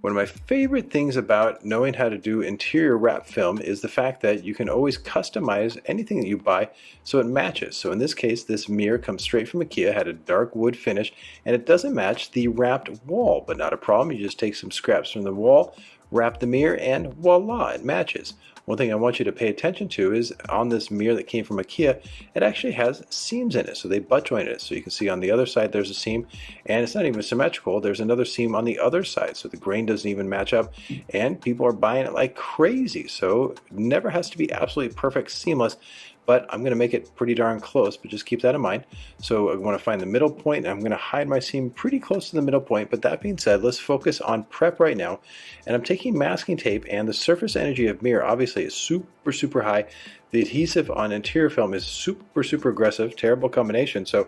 One of my favorite things about knowing how to do interior wrap film is the fact that you can always customize anything that you buy so it matches. So in this case, this mirror comes straight from IKEA, had a dark wood finish, and it doesn't match the wrapped wall, but not a problem. You just take some scraps from the wall, wrap the mirror, and voila, it matches. One thing I want you to pay attention to is on this mirror that came from IKEA, it actually has seams in it, so they butt jointed it. So you can see on the other side there's a seam, and it's not even symmetrical. There's another seam on the other side, so the grain doesn't even match up, and people are buying it like crazy. So it never has to be absolutely perfect seamless, but I'm going to make it pretty darn close, but just keep that in mind. So I want to find the middle point, and I'm going to hide my seam pretty close to the middle point. But that being said, let's focus on prep right now. And I'm taking masking tape, and the surface energy of mirror obviously is super high. The adhesive on interior film is super aggressive, terrible combination. So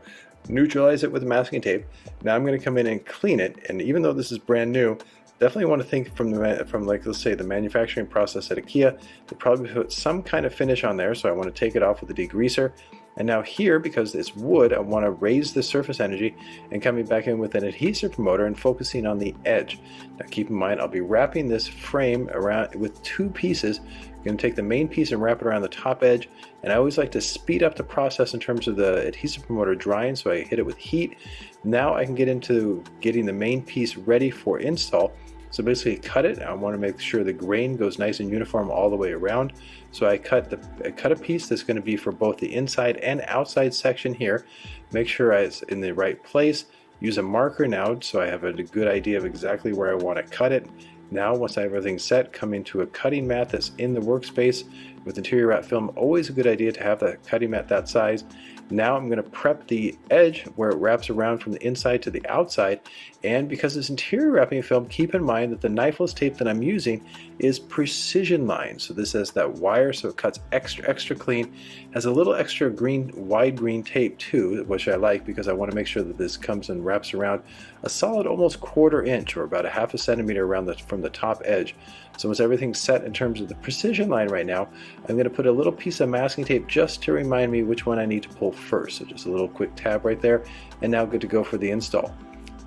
neutralize it with masking tape. Now I'm going to come in and clean it, and even though this is brand new, definitely want to think from like, let's say, the manufacturing process at IKEA. They probably put some kind of finish on there, so I want to take it off with a degreaser. And now here, because it's wood, I want to raise the surface energy and coming back in with an adhesive promoter and focusing on the edge. Now keep in mind, I'll be wrapping this frame around with two pieces. I'm going to take the main piece and wrap it around the top edge, and I always like to speed up the process in terms of the adhesive promoter drying, so I hit it with heat. Now I can get into getting the main piece ready for install. So basically cut it. I want to make sure the grain goes nice and uniform all the way around. So I cut a piece that's going to be for both the inside and outside section here. Make sure it's in the right place. Use a marker now so I have a good idea of exactly where I want to cut it. Now once I have everything set, come into a cutting mat that's in the workspace. With interior wrap film, always a good idea to have that cutting mat that size. Now I'm going to prep the edge where it wraps around from the inside to the outside, and because it's interior wrapping film, keep in mind that the knifeless tape that I'm using is precision line. So this has that wire, so it cuts extra clean. Has a little extra wide green tape too, which I like because I want to make sure that this comes and wraps around a solid almost 1/4 inch or about a 1/2 centimeter around from the top edge. So once everything's set in terms of the precision line right now, I'm going to put a little piece of masking tape just to remind me which one I need to pull first. So just a little quick tab right there, and now good to go for the install.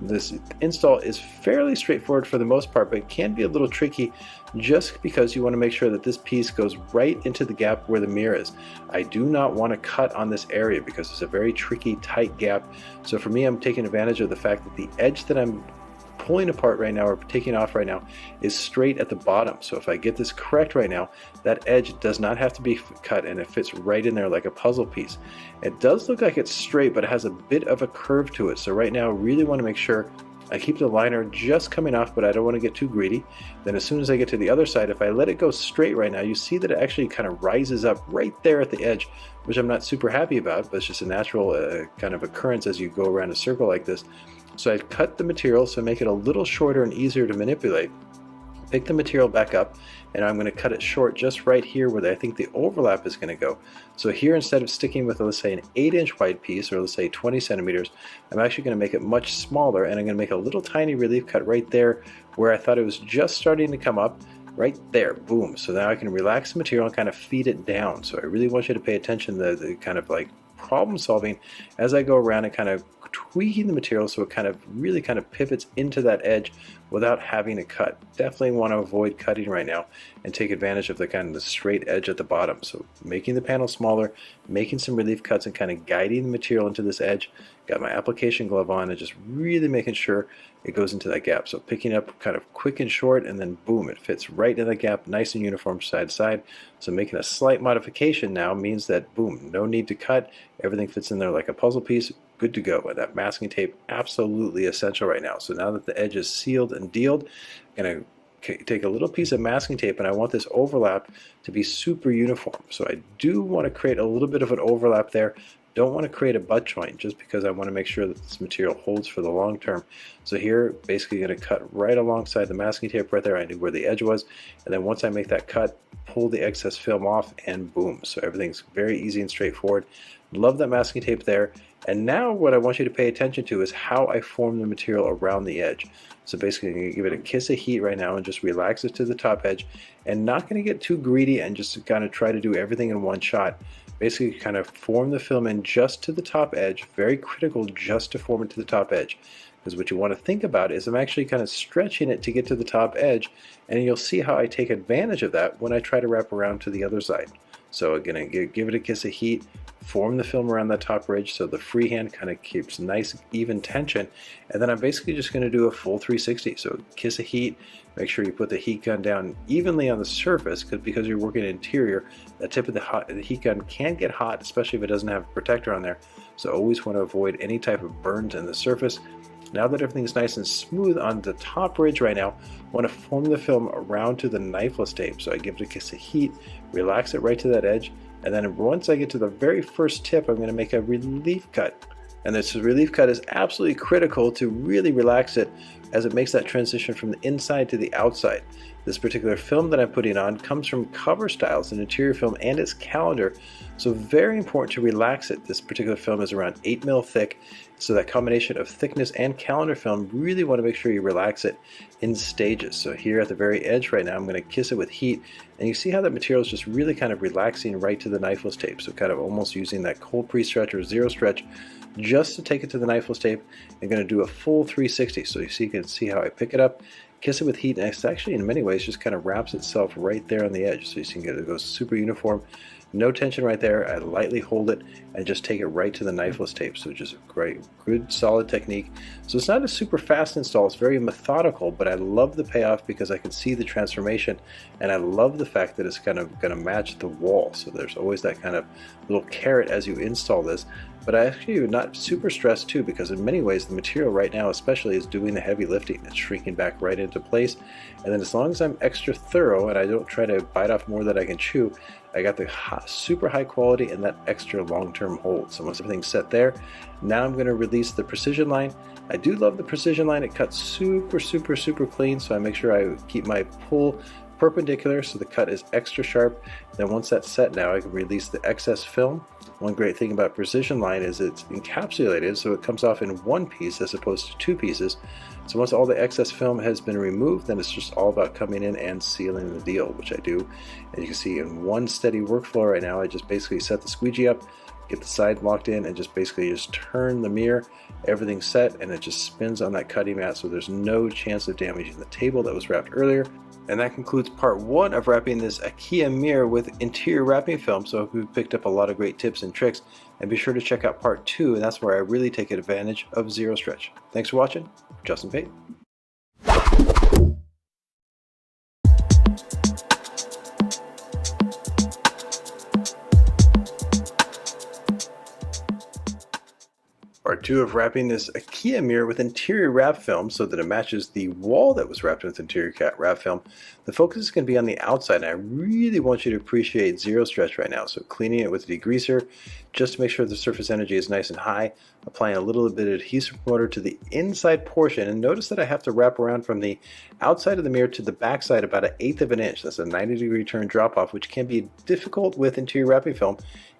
This install is fairly straightforward for the most part, but it can be a little tricky just because you want to make sure that this piece goes right into the gap where the mirror is. I do not want to cut on this area because it's a very tricky, tight gap. So for me, I'm taking advantage of the fact that the edge that I'm pulling apart right now or taking off right now is straight at the bottom. So if I get this correct right now, that edge does not have to be cut and it fits right in there like a puzzle piece. It does look like it's straight, but it has a bit of a curve to it. So right now I really want to make sure I keep the liner just coming off, but I don't want to get too greedy. Then as soon as I get to the other side, if I let it go straight right now, you see that it actually kind of rises up right there at the edge, which I'm not super happy about, but it's just a natural kind of occurrence as you go around a circle like this. So I cut the material so make it a little shorter and easier to manipulate. Pick the material back up, and I'm going to cut it short just right here where I think the overlap is going to go. So here, instead of sticking with, let's say, an 8-inch wide piece, or let's say 20 centimeters, I'm actually going to make it much smaller, and I'm going to make a little tiny relief cut right there where I thought it was just starting to come up. Right there, boom. So now I can relax the material and kind of feed it down. So I really want you to pay attention to the kind of like problem solving as I go around and kind of tweaking the material so it kind of really kind of pivots into that edge without having to cut. Definitely want to avoid cutting right now and take advantage of the kind of the straight edge at the bottom. So making the panel smaller, making some relief cuts and kind of guiding the material into this edge. Got my application glove on and just really making sure it goes into that gap. So picking up kind of quick and short, and then boom, it fits right in the gap, nice and uniform side to side. So making a slight modification now means that boom, no need to cut. Everything fits in there like a puzzle piece. Good to go. And that masking tape, absolutely essential right now. So now that the edge is sealed and dealed, I'm going to take a little piece of masking tape, and I want this overlap to be super uniform. So I do want to create a little bit of an overlap there. Don't want to create a butt joint just because I want to make sure that this material holds for the long term. So here, basically going to cut right alongside the masking tape right there. I knew where the edge was. And then once I make that cut, pull the excess film off and boom. So everything's very easy and straightforward. Love that masking tape there. And now what I want you to pay attention to is how I form the material around the edge. So basically I'm going to give it a kiss of heat right now and just relax it to the top edge, and not going to get too greedy and just kind of try to do everything in one shot. Basically kind of form the film in just to the top edge, very critical just to form it to the top edge. Because what you want to think about is I'm actually kind of stretching it to get to the top edge, and you'll see how I take advantage of that when I try to wrap around to the other side. So again, give it a kiss of heat, form the film around that top ridge so the freehand kind of keeps nice even tension, and then I'm basically just going to do a full 360. So kiss of heat, make sure you put the heat gun down evenly on the surface, because you're working interior, the tip of the heat gun can get hot, especially if it doesn't have a protector on there. So always want to avoid any type of burns in the surface. Now that everything's nice and smooth on the top ridge right now, I want to form the film around to the knifeless tape. So I give it a kiss of heat, relax it right to that edge, and then once I get to the very first tip, I'm going to make a relief cut. And this relief cut is absolutely critical to really relax it, as it makes that transition from the inside to the outside. This particular film that I'm putting on comes from Cover Styles, an interior film, and its calendar, so very important to relax it. This particular film is around 8 mil thick, so that combination of thickness and calendar film, really want to make sure you relax it in stages. So here at the very edge right now, I'm going to kiss it with heat, and you see how that material is just really kind of relaxing right to the knifeless tape, so kind of almost using that cold pre-stretch or zero stretch just to take it to the knifeless tape. I'm going to do a full 360, so you can see how I pick it up, kiss it with heat, and it's actually in many ways just kind of wraps itself right there on the edge, so you can get it goes super uniform, no tension right there. I lightly hold it and just take it right to the knifeless tape, so just a great, good, solid technique. So it's not a super fast install, it's very methodical, but I love the payoff because I can see the transformation, and I love the fact that it's kind of going to match the wall, so there's always that kind of little carrot as you install this. But I actually am not super stressed too, because in many ways the material right now especially is doing the heavy lifting. It's shrinking back right into place, and then as long as I'm extra thorough and I don't try to bite off more than I can chew, I got the super high quality and that extra long-term hold. So once everything's set there, now I'm going to release the precision line. I do love the precision line. It cuts super clean, so I make sure I keep my pull perpendicular so the cut is extra sharp. Then once that's set, now I can release the excess film. One great thing about precision line is it's encapsulated, so it comes off in one piece as opposed to two pieces. So once all the excess film has been removed, then it's just all about coming in and sealing the deal, which I do. And you can see in one steady workflow right now, I just basically set the squeegee up, get the side locked in, and just basically just turn the mirror. Everything's set, and it just spins on that cutting mat, so there's no chance of damaging the table that was wrapped earlier. And that concludes part one of wrapping this IKEA mirror with interior wrapping film. So I hope you picked up a lot of great tips and tricks, and be sure to check out part two, and that's where I really take advantage of zero stretch. Thanks for watching. Justin Pate. Part two of wrapping this IKEA mirror with interior wrap film so that it matches the wall that was wrapped with interior wrap film. The focus is going to be on the outside, and I really want you to appreciate zero stretch right now. So cleaning it with a degreaser just to make sure the surface energy is nice and high, applying a little bit of adhesive promoter to the inside portion, and notice that I have to wrap around from the outside of the mirror to the back side about 1/8 of an inch. That's a 90-degree turn drop off, which can be difficult with interior wrapping film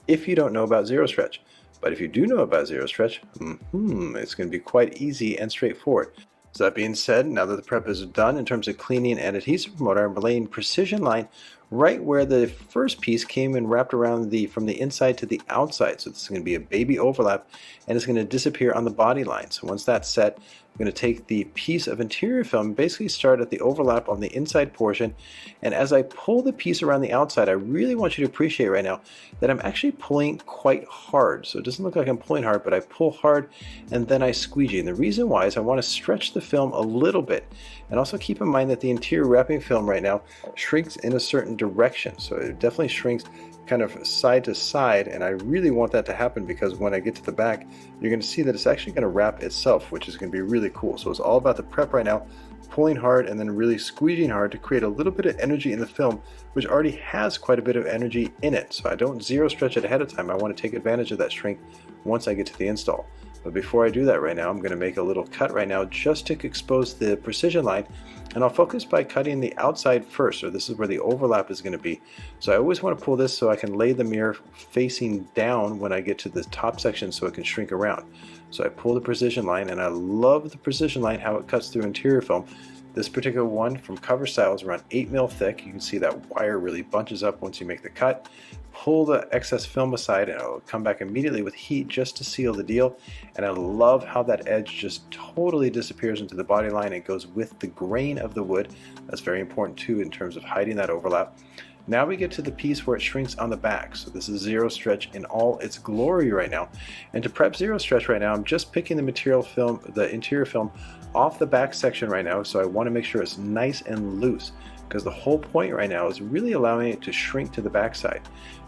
if you don't know about zero stretch. But if you do know about zero stretch, it's going to be quite easy and straightforward. So that being said, now that the prep is done in terms of cleaning and adhesive promoter, I'm laying precision line right where the first piece came and wrapped around from the inside to the outside. So this is going to be a baby overlap, and it's going to disappear on the body line. So once that's set, I'm going to take the piece of interior film, basically start at the overlap on the inside portion, and as I pull the piece around the outside, I really want you to appreciate right now that I'm actually pulling quite hard. So it doesn't look like I'm pulling hard, but I pull hard and then I squeegee. And the reason why is I want to stretch the film a little bit, and also keep in mind that the interior wrapping film right now shrinks in a certain direction. So it definitely shrinks kind of side to side, and I really want that to happen because when I get to the back, you're going to see that it's actually going to wrap itself, which is going to be really cool. So it's all about the prep right now, pulling hard and then really squeezing hard to create a little bit of energy in the film, which already has quite a bit of energy in it. So I don't zero stretch it ahead of time. I want to take advantage of that shrink once I get to the install. But before I do that right now, I'm going to make a little cut right now just to expose the precision line, and I'll focus by cutting the outside first. So this is where the overlap is going to be. So I always want to pull this so I can lay the mirror facing down when I get to the top section so it can shrink around. So I pull the precision line, and I love the precision line, how it cuts through interior film. This particular one from Cover Style is around 8 mil thick. You can see that wire really bunches up once you make the cut. pull the excess film aside, and it'll come back immediately with heat just to seal the deal. And I love how that edge just totally disappears into the body line and goes with the grain of the wood. That's very important too in terms of hiding that overlap. Now we get to the piece where it shrinks on the back. So this is Zero Stretch in all its glory right now. And to prep Zero Stretch right now, I'm just picking the material film, the interior film, off the back section right now. So I want to make sure it's nice and loose, because the whole point right now is really allowing it to shrink to the backside.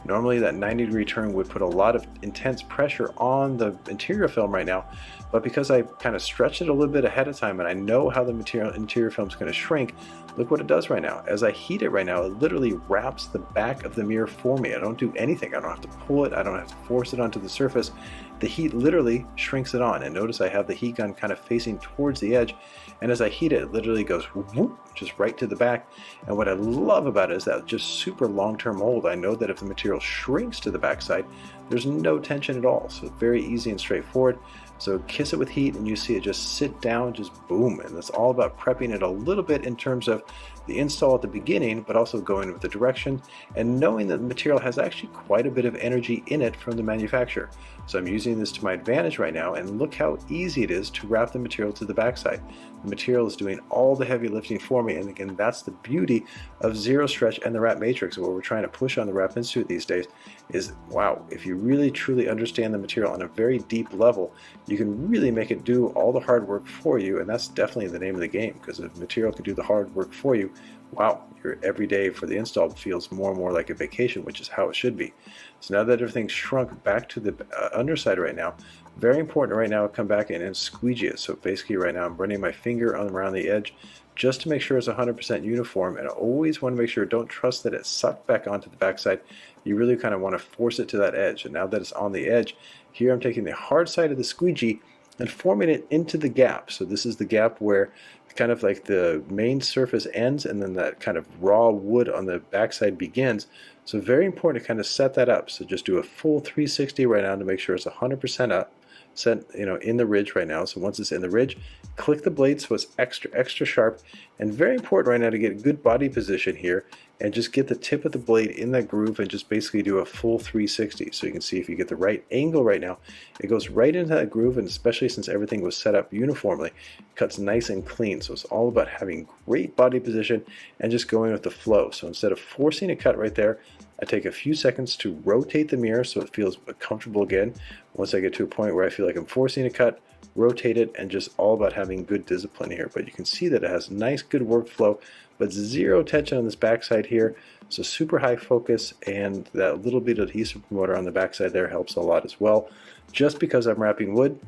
Normally that 90-degree turn would put a lot of intense pressure on the interior film right now, but because I kind of stretched it a little bit ahead of time and I know how the interior film is going to shrink, look what it does right now. As I heat it right now, it literally wraps the back of the mirror for me. I don't do anything. I don't have to pull it. I don't have to force it onto the surface. The heat literally shrinks it on. And notice I have the heat gun kind of facing towards the edge. And as I heat it, it literally goes whoop, just right to the back. And what I love about it is that just super long-term hold. I know that if the material shrinks to the backside, there's no tension at all. So it's very easy and straightforward. So kiss it with heat and you see it just sit down, just boom. And it's all about prepping it a little bit in terms of the install at the beginning, but also going with the direction and knowing that the material has actually quite a bit of energy in it from the manufacturer. So I'm using this to my advantage right now, and look how easy it is to wrap the material to the backside. The material is doing all the heavy lifting for me, and again, that's the beauty of Zero Stretch and the Wrap Matrix. What we're trying to push on the Wrap Institute these days is, wow, if you really truly understand the material on a very deep level, you can really make it do all the hard work for you, and that's definitely the name of the game, because if material can do the hard work for you, wow, your every day for the install feels more and more like a vacation, which is how it should be. So now that everything's shrunk back to the underside right now, very important right now to come back in and squeegee it. So basically right now I'm running my finger around the edge just to make sure it's 100% uniform, and I always want to make sure, don't trust that it's sucked back onto the backside. You really kind of want to force it to that edge. And now that it's on the edge, here I'm taking the hard side of the squeegee and forming it into the gap. So this is the gap where kind of like the main surface ends and then that kind of raw wood on the backside begins. So very important to kind of set that up. So just do a full 360 right now to make sure it's 100% up, set in the ridge right now. So once it's in the ridge, click the blade so it's extra sharp. And very important right now to get a good body position here and just get the tip of the blade in that groove and just basically do a full 360. So you can see if you get the right angle right now, it goes right into that groove, and especially since everything was set up uniformly, it cuts nice and clean. So it's all about having great body position and just going with the flow. So instead of forcing a cut right there, I take a few seconds to rotate the mirror so it feels comfortable again. Once I get to a point where I feel like I'm forcing a cut, rotate it, and just all about having good discipline here. But you can see that it has nice, good workflow, but zero tension on this backside here. So super high focus, and that little bit of adhesive promoter on the backside there helps a lot as well, just because I'm wrapping wood.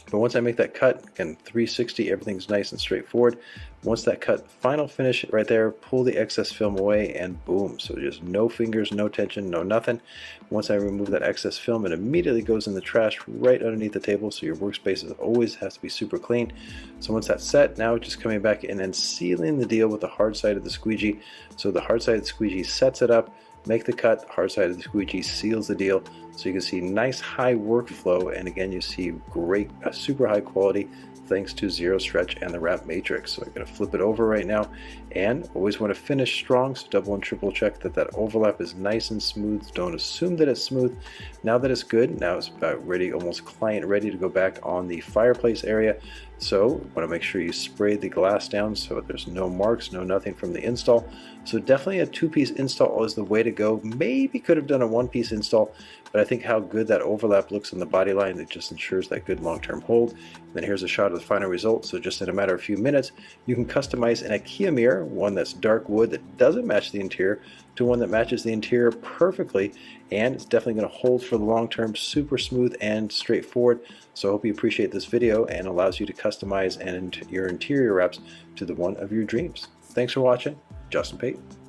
But once I make that cut, again, 360, everything's nice and straightforward. Once that cut, final finish right there, pull the excess film away, and boom. So just no fingers, no tension, no nothing. Once I remove that excess film, it immediately goes in the trash right underneath the table, so your workspace always has to be super clean. So once that's set, now just coming back in and sealing the deal with the hard side of the squeegee. So the hard side of the squeegee sets it up, make the cut, hard side of the squeegee seals the deal. So you can see nice high workflow, and again you see great super high quality thanks to Zero Stretch and the Wrap Matrix. So I'm going to flip it over right now, and always want to finish strong, so double and triple check that that overlap is nice and smooth. Don't assume that it's smooth. Now that it's good, now it's about ready, almost client ready to go back on the fireplace area. So want to make sure you spray the glass down so there's no marks, no nothing from the install. So definitely a two-piece install is the way to go. Maybe could have done a one-piece install, but I think how good that overlap looks on the body line, it just ensures that good long-term hold. And then here's a shot of the final result. So just in a matter of a few minutes, you can customize an IKEA mirror, one that's dark wood that doesn't match the interior, to one that matches the interior perfectly, and it's definitely going to hold for the long term, super smooth and straightforward. So I hope you appreciate this video and allows you to customize your interior wraps to the one of your dreams. Thanks for watching. Justin Pate.